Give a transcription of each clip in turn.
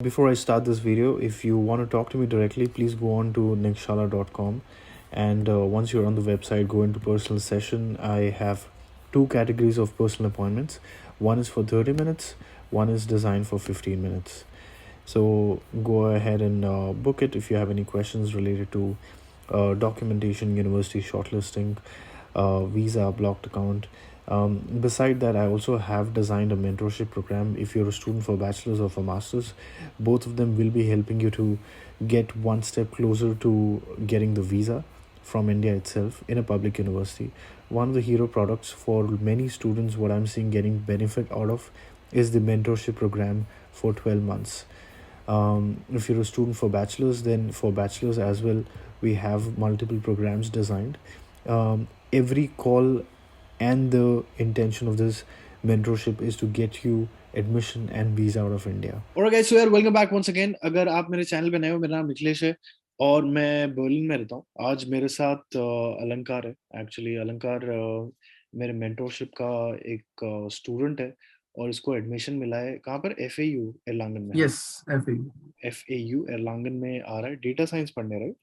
before I start this video, if you want to talk to me directly, please go on to nikshala.com. And once you're on the website, go into personal session. I have two categories of personal appointments. One is for 30 minutes, one is designed for 15 minutes. So go ahead and book it if you have any questions related to documentation, university shortlisting, visa, blocked account. Beside that, I also have designed a mentorship program. If you're a student for bachelor's or for master's, both of them will be helping you to get one step closer to getting the visa from India itself in a public university. One of the hero products for many students, what I'm seeing getting benefit out of, is the mentorship program for 12 months. If you're a student for bachelor's, then for bachelor's as well, we have multiple programs designed. Every call and the intention of this mentorship is to get you admission and visa out of India. Alright guys, so यार welcome back once again. अगर आप मेरे channel पे नए हो, मेरा नाम निखिलेश है और मैं बर्लिन में रहता हूँ. आज मेरे साथ अलंकार है. एक्चुअली अलंकार मेरे मेंटरशिप का एक स्टूडेंट है और इसको एडमिशन मिला है. कहाँ पर? FAU एर्लांगन में. Yes, FAU एर्लांगन में आ रहा है डेटा साइंस पढ़ने, राइट?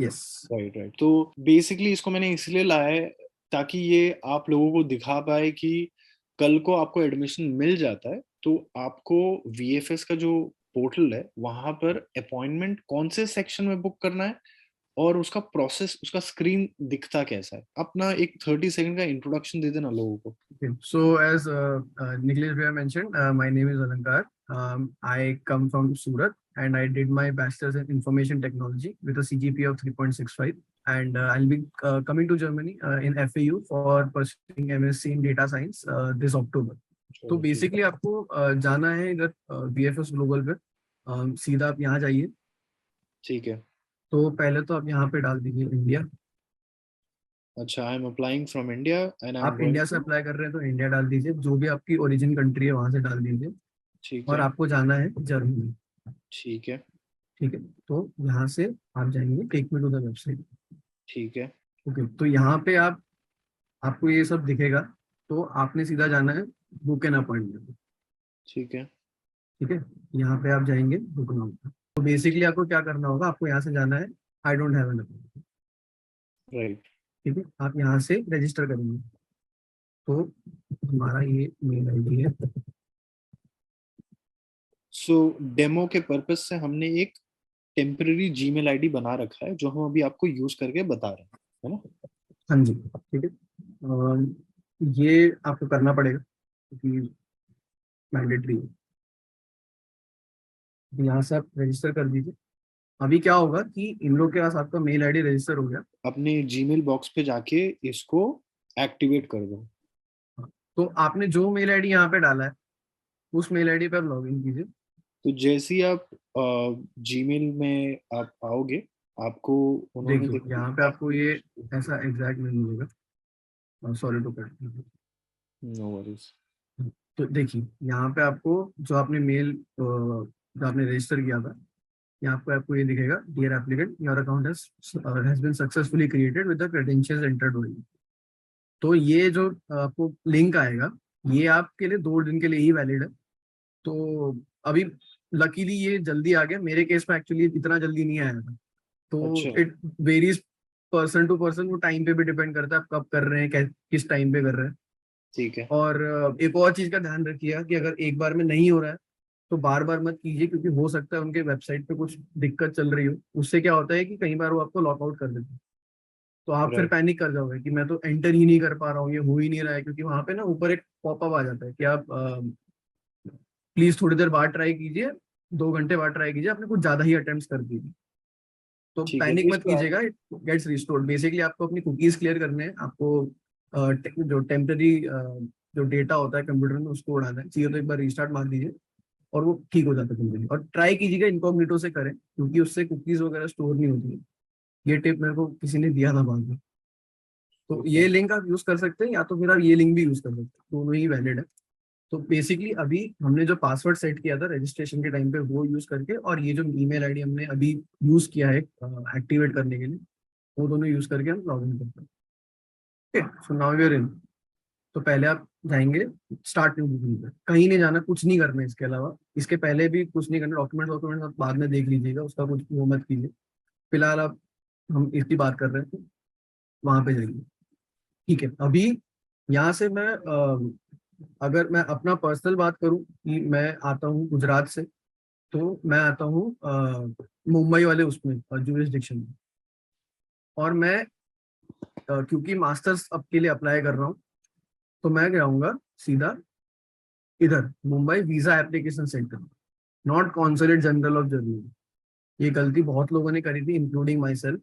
yes. राइट. तो बेसिकली इसको मैंने इसलिए लाया है ताकि ये आप लोगों को दिखा पाए कि कल को आपको एडमिशन मिल जाता है तो आपको VFS का जो पोर्टल है वहां पर अपॉइंटमेंट कौन से सेक्शन में बुक करना है और उसका प्रोसेस, उसका स्क्रीन दिखता कैसा है. अपना एक 30 सेकंड का इंट्रोडक्शन दे देना लोगों को. Okay. So as Nikhilesh Bhaiya mentioned, my name is Alankar. I come from Surat and I did my bachelor's in information technology with a CGPA of 3.65. And I'll be coming to Germany in FAU for pursuing MSc in data science this October. तो basically आपको जाना है इधर VFS global पे. सीधा आप यहाँ जाइए. ठीक है. तो पहले तो आप यहाँ पे डाल दीजिए इंडिया. अच्छा, I am applying from India and आप इंडिया से अप्लाई कर रहे हैं तो इंडिया डाल दीजिए. जो भी आपकी ओरिजिन कंट्री है वहां से डाल दीजिए. ठीक और है. आपको जाना है जर्मनी. ठीक है. ठीक है. तो यहाँ से आप जाएंगे take me to the website. ठीक है. ओके. तो यहाँ पे आपको ये सब दिखेगा. तो आपने सीधा जाना है बुक एन अपॉइंटमेंट. ठीक है. ठीक है. यहाँ पे आप जाएंगे बुक नाउ. तो बेसिकली आपको क्या करना होगा, आपको यहाँ से जाना है I don't have an appointment. Right. ठीक है. आप यहाँ से रजिस्टर करेंगे. तो हमारा ये मेल आईडी है. सो डेमो के पर्पस से हमने एक टेम्पररी जीमेल आईडी बना रखा है जो हम अभी आपको यूज करके बता रहे हैं, है ना? हाँ जी. ठीक है. ये आपको करना पड़ेगा क्योंकि मैंडेटरी है. यहाँ से आप रजिस्टर कर दीजिए. अभी क्या होगा कि इन लोग के पास आपका मेल आईडी रजिस्टर हो गया. अपने जीमेल बॉक्स पे जाके इसको एक्टिवेट कर दो. तो आपने जो मेल आईडी यहाँ पे डाला है उस मेल आईडी पे आप लॉग इन कीजिए. तो जैसे ही आप जीमेल में आप आओगे आपको उन्होंने देखिए यहाँ पे आपको ये ऐसा एग्जैक्ट नहीं मिलेगा. Sorry to cut. No worries. तो देखिए यहाँ पे आपको जो आपने मेल जो आपने रजिस्टर किया था यहाँ पे आपको ये दिखेगा, dear applicant your account has been successfully created with the credentials entered only. तो ये जो आपको लिंक आएगा ये आपके लिए 2 दिन के लिए ही वैलिड है. तो अभी लकीली ये जल्दी आ गया. मेरे केस में एक्चुअली इतना जल्दी नहीं आया था. तो it varies person to person. वो टाइम पे भी डिपेंड करता है आप कब कर रहे हैं, किस टाइम पे कर रहे हैं. ठीक है. और एक और चीज का ध्यान रखिएगा कि अगर एक बार में नहीं हो रहा है तो बार बार मत कीजिए क्योंकि हो सकता है उनके वेबसाइट पे कुछ दिक्कत चल रही हो. उससे क्या होता है कि कई बार वो आपको लॉकआउट कर देते हैं. तो आप फिर पैनिक कर जाओगे कि मैं तो एंटर ही नहीं कर पा रहा हूँ, ये हो ही नहीं रहा है. क्योंकि वहां पे ना ऊपर एक पॉपअप आ जाता है कि आप प्लीज थोड़ी देर बाद ट्राई कीजिए, 2 घंटे बाद ट्राई कीजिए, आपने कुछ ज्यादा ही अटेम्प्ट्स कर दीजिए. तो पैनिक मत कीजिएगा. It gets restored. बेसिकली आपको अपनी कुकीज क्लियर करने हैं. आपको जो टेम्पररी जो डेटा होता है कंप्यूटर में उसको उड़ाना है. चाहिए तो एक बार रिस्टार्ट मार दीजिए और वो ठीक हो जाता है. और ट्राई कीजिएगा इनकॉग्निटो से करें क्योंकि उससे कुकीज वगैरह स्टोर नहीं होती है. ये टिप मेरे को किसी ने दिया था बाद में. तो ये लिंक आप यूज कर सकते हैं या तो फिर आप ये लिंक भी यूज कर सकते हैं. दोनों ही वैलिड है. तो बेसिकली अभी हमने जो पासवर्ड सेट किया था रजिस्ट्रेशन के टाइम पे वो यूज करके और ये जो ईमेल आईडी हमने अभी यूज किया है एक्टिवेट करने के लिए वो दोनों यूज करके हम लॉग इन करते हैं. Okay. So now we are in. तो पहले आप जाएंगे स्टार्ट न्यू बुकिंग पे, कहीं नहीं जाना, कुछ नहीं करना है इसके अलावा। इसके पहले भी कुछ नहीं करना, डॉक्यूमेंट आप बाद में देख लीजिएगा, उसका कुछ वो मत कीजिए। फिलहाल आप, हम इसकी बात कर रहे हैं, तो वहां पे जाइए। ठीक है, अभी यहाँ से मैं अगर मैं अपना पर्सनल बात करूं कि मैं आता हूँ गुजरात से, तो मैं आता हूँ मुंबई वाले उसमें जुरिस्डिक्शन में। और मैं क्योंकि मास्टर्स अब के लिए अप्लाई कर रहा हूँ, तो मैं जाऊंगा सीधा इधर Mumbai visa application centre, not consulate general of Germany. ये गलती बहुत लोगों ने करी थी, इंक्लूडिंग माई सेल्फ।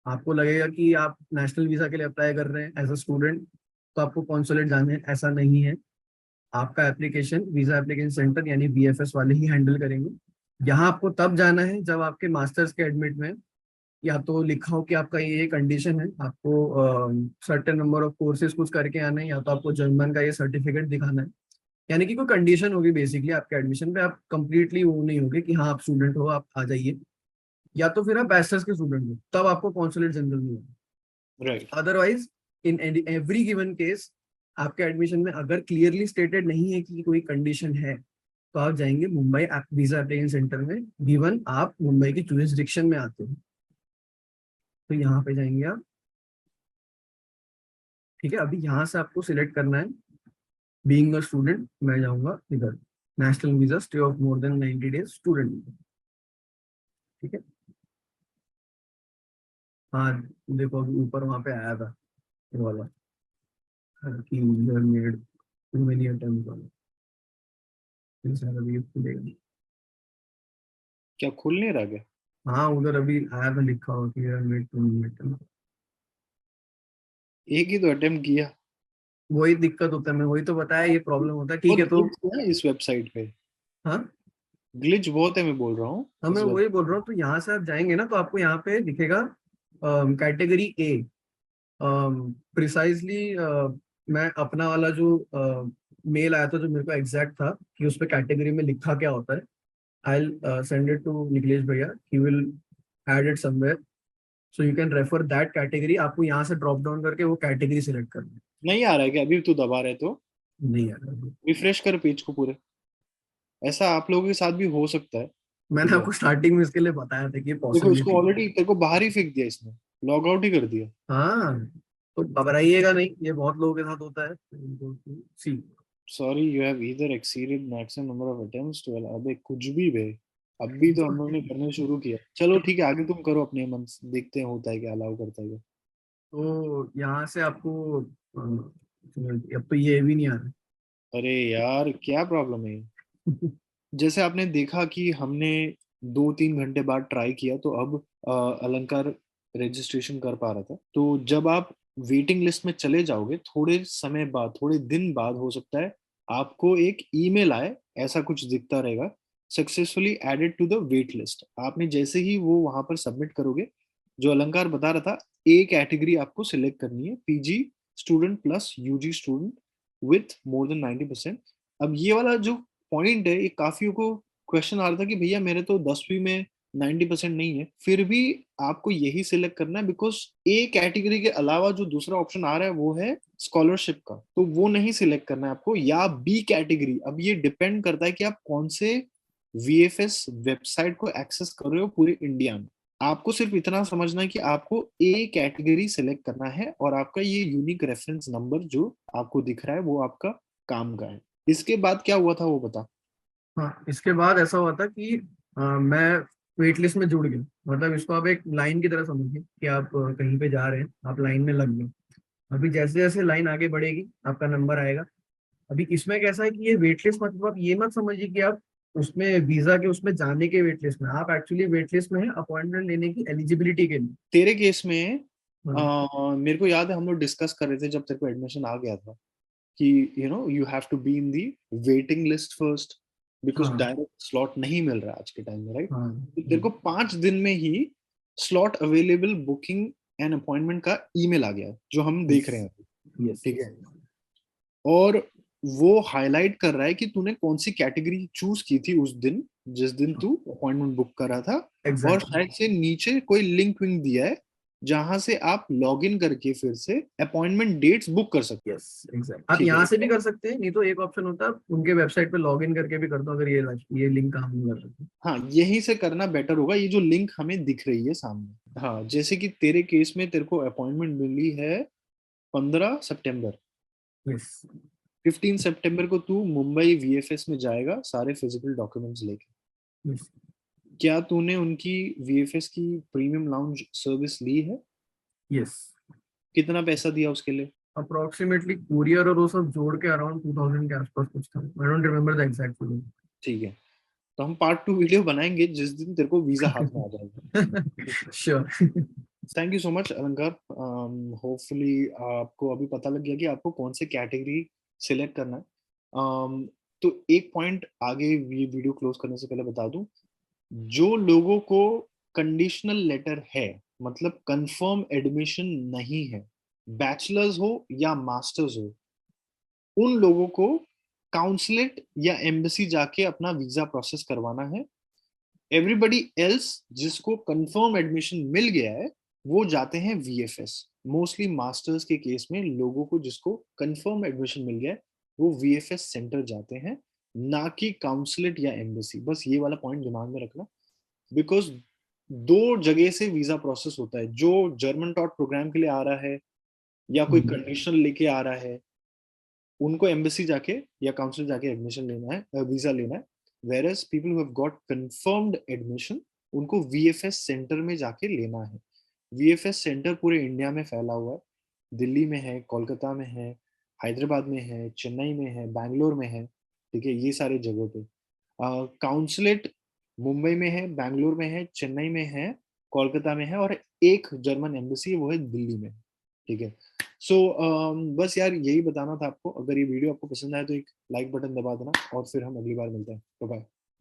आपको लगेगा कि आप नेशनल वीजा के लिए अप्लाई कर रहे हैं एज अ स्टूडेंट, तो आपको कॉन्सुलेट जाना है, ऐसा नहीं है। आपका एप्लीकेशन वीजा एप्लीकेशन सेंटर यानी वीएफएस वाले ही हैंडल करेंगे। यहाँ आपको तब जाना है जब आपके मास्टर्स के एडमिट में या तो लिखा हो कि आपका ये कंडीशन है, आपको सर्टेन नंबर ऑफ कोर्सेज कुछ करके आना है, या तो आपको जर्मन का ये सर्टिफिकेट दिखाना है। यानी कि कोई कंडीशन होगी बेसिकली आपके एडमिशन पे, आप कंप्लीटली वो नहीं होगे कि हाँ आप स्टूडेंट हो आप आ जाइए, या तो फिर आप बैचलर्स के स्टूडेंट हो, तब आपको कॉन्सुलेट जनरल में होगा। Right. Otherwise in every given case, आपके एडमिशन में अगर क्लियरली स्टेटेड नहीं है कि कोई कंडीशन है, तो आप जाएंगे मुंबई वीजा एप्लीकेशन सेंटर में, गिवन आप मुंबई की जुरिस्डिक्शन में आते हो, तो यहाँ पे जाएंगे आप। ठीक है, अभी यहाँ से आपको सिलेक्ट करना है बीइंग अ स्टूडेंट। मैं जाऊंगा इधर national visa stay of more than 90 days student. ठीक है, हाँ देखो अभी ऊपर वहां पे आया था ये वाला कि user made too many attempt वाला, ये सारा भी खुलेगा। क्या खुल नहीं रहा क्या? हाँ उधर अभी आया था लिखा हुआ कि user made too many attempt. एक ही तो अटेम्प्ट किया। वही दिक्कत होता है, मैं वही तो बताया, ये प्रॉब्लम होता है। ठीक बहुत है, तो ग्लिच है इस वेबसाइट पे, हाँ ग्लिच बहुत है, मैं बोल रहा हूँ हाँ मैं इस वेब। वही बोल रहा हूँ। तो यहाँ से आप जाएंगे ना, तो आपको यहाँ पे दिखेगा कैटेगरी ए। प्रिसाइजली मैं अपना वाला जो मेल आया था, जो मेरे को एग्जैक्ट था कि उस पे कैटेगरी में लिखा क्या होता है, I send it to Nikhilesh भैया, he will add it somewhere, so you can refer that category. आपको यहाँ से ड्रॉप डाउन करके वो कैटेगरी सिलेक्ट करनी है। नहीं आ रहा है क्या? अभी तू दबा रहे तो नहीं यार, रिफ्रेश कर पेज को पूरे। ऐसा आप लोगों के साथ भी हो सकता है। मैंने ठीक है, आपको स्टार्टिंग में इसके लिए बताया था कि ये देखो इसको पॉसिबिलिटी। ऑलरेडी तेरे को बाहर ही फेंक दिया इसने, लॉग आउट ही कर दिया। हाँ, तो घबराइएगा नहीं, ये बहुत लोगों के साथ होता है। See, sorry you have either exceeded maximum number of attempts to. अबे कुछ भी बे, अभी तो हम लोग ने करने शुरू किया। चलो ठीक है, आगे तुम करो अपने मन से, देखते हैं होता है क्या, अलाउ करता है क्या। तो यहाँ से आपको अब तो ये भी नहीं आ रहा। अरे यार क्या प्रॉब्लम है? जैसे आपने देखा कि हमने 2-3 घंटे बाद ट्राई किया, तो अब अलंकार रजिस्ट्रेशन कर पा रहा था। तो जब आप वेटिंग लिस्ट में चले जाओगे, थोड़े समय बाद, थोड़े दिन बाद हो सकता है आपको एक ईमेल आए, ऐसा कुछ दिखता रहेगा, successfully added to the wait list. आपने जैसे ही वो वहां पर सबमिट करोगे, जो अलंकार बता रहा था, ए कैटेगरी आपको सिलेक्ट करनी है, PG student plus UG student with more than 90%। अब ये वाला जो पॉइंट है, ये काफियों को क्वेश्चन आ रहा था कि भैया मेरे तो 10वीं में 90% नहीं है, फिर भी आपको यही सिलेक्ट करना है, बिकॉज ए कैटेगरी के अलावा जो दूसरा ऑप्शन आ रहा है वो है स्कॉलरशिप का, तो वो नहीं सिलेक्ट करना है आपको, या बी कैटेगरी। अब ये डिपेंड करता है कि आप कौन से वीएफएस वेबसाइट को एक्सेस कर रहे हो पूरे इंडिया में। आपको सिर्फ इतना समझना है कि आपको ए कैटेगरी सिलेक्ट करना है, और आपका ये यूनिक रेफरेंस नंबर जो आपको दिख रहा है वो आपका काम का है। इसके बाद क्या हुआ था वो बता। हाँ, इसके बाद ऐसा हुआ था कि मैं वेट लिस्ट में जुड़ गया। मतलब इसको आप एक लाइन की तरह समझिए कि आप कहीं पे जा रहे हैं, आप लाइन में लग गए। अभी जैसे जैसे लाइन आगे बढ़ेगी आपका नंबर आएगा। अभी इसमें कैसा है कि ये वेट लिस्ट, मतलब आप ये मत समझिए कि आप उसमें वीजा के उसमें जाने के वेट लिस्ट में, आप एक्चुअली वेट लिस्ट में है अपॉइंटमेंट लेने की एलिजिबिलिटी के लिए। तेरे केस में हाँ मेरे को याद है हम लोग डिस्कस कर रहे थे जब तेरे को एडमिशन आ गया था कि you have to be in the waiting list first, because हाँ डायरेक्ट स्लॉट नहीं मिल रहा आज के टाइम में, राइट? हाँ तो तेरे को 5 दिन में ही slot available booking and appointment का ईमेल आ गया, जो हम देख रहे हैं अभी। यस ठीक है, और वो हाईलाइट कर रहा है कि तूने कौन सी कैटेगरी चूज की थी उस दिन, जिस दिन तू अपॉइंटमेंट बुक कर रहा था। और एग्जैक्टली। शायद से नीचे कोई लिंक विंक दिया है जहां से आप लॉग इन करके फिर से अपॉइंटमेंट डेट्स बुक कर सकते हैं। यस एग्जैक्ट, आप ठीक है, यहाँ से भी कर सकते हैं, नहीं तो एक ऑप्शन होता है आप उनके वेबसाइट पे लॉग इन करके भी कर दो, अगर ये लिंक काम नहीं कर रहा। हाँ यहीं से करना बेटर होगा, ये जो लिंक हमें दिख रही है सामने। हाँ जैसे कि तेरे केस में तेरे को अपॉइंटमेंट मिली है 15 सितंबर। यस 15 सितंबर को तू मुंबई वीएफएस में जाएगा सारे फिजिकल डॉक्यूमेंट्स लेके। यस क्या तूने उनकी वीएफएस की प्रीमियम लाउंज सर्विस ली है? यस, कितना पैसा दिया उसके लिए? अप्रोक्सीमेटली कुरियर और वो सब जोड़ के अराउंड 2000 के आसपास कुछ था, I don't remember the exact figure. ठीक है, तो हम पार्ट 2 वीडियो बनाएंगे जिस दिन तेरे को वीजा हाथ में आ जाएगा। Sure. Thank you so much अलंकार। होपफुली आपको अभी पता लग गया कि आपको कौन से कैटेगरी सिलेक्ट करना है। तो एक पॉइंट आगे ये वीडियो क्लोज करने से पहले बता दूं, जो लोगों को कंडीशनल लेटर है, मतलब कंफर्म एडमिशन नहीं है, बैचलर्स हो या मास्टर्स हो, उन लोगों को काउंसलेट या एम्बेसी जाके अपना वीजा प्रोसेस करवाना है। एवरीबडी एल्स जिसको कंफर्म एडमिशन मिल गया है वो जाते हैं वीएफएस। मोस्टली मास्टर्स के केस में लोगों को जिसको कंफर्म एडमिशन मिल गया है वो वीएफएस सेंटर जाते हैं, ना कि काउंसलेट या एम्बेसी। बस ये वाला पॉइंट दिमाग में रखना, बिकॉज दो जगह से वीजा प्रोसेस होता है। जो जर्मन टॉट प्रोग्राम के लिए आ रहा है या कोई कंडीशन लेके आ रहा है, उनको एम्बेसी जाके या काउंसिल जाके एडमिशन लेना है, वीजा लेना है। Whereas people who have got confirmed admission, उनको वीएफएस सेंटर में जाके लेना है। वीएफएस सेंटर पूरे इंडिया में फैला हुआ है, दिल्ली में है, कोलकाता में है, हैदराबाद में है, चेन्नई में है, बैंगलोर में है। ठीक है, ये सारे जगहों पे। काउंसलेट मुंबई में है, बैंगलोर में है, चेन्नई में है, कोलकाता में है, और एक जर्मन एम्बेसी वो है दिल्ली में। ठीक है, सो बस यार यही बताना था आपको। अगर ये वीडियो आपको पसंद आए तो एक लाइक बटन दबा देना, और फिर हम अगली बार मिलते हैं। बाय।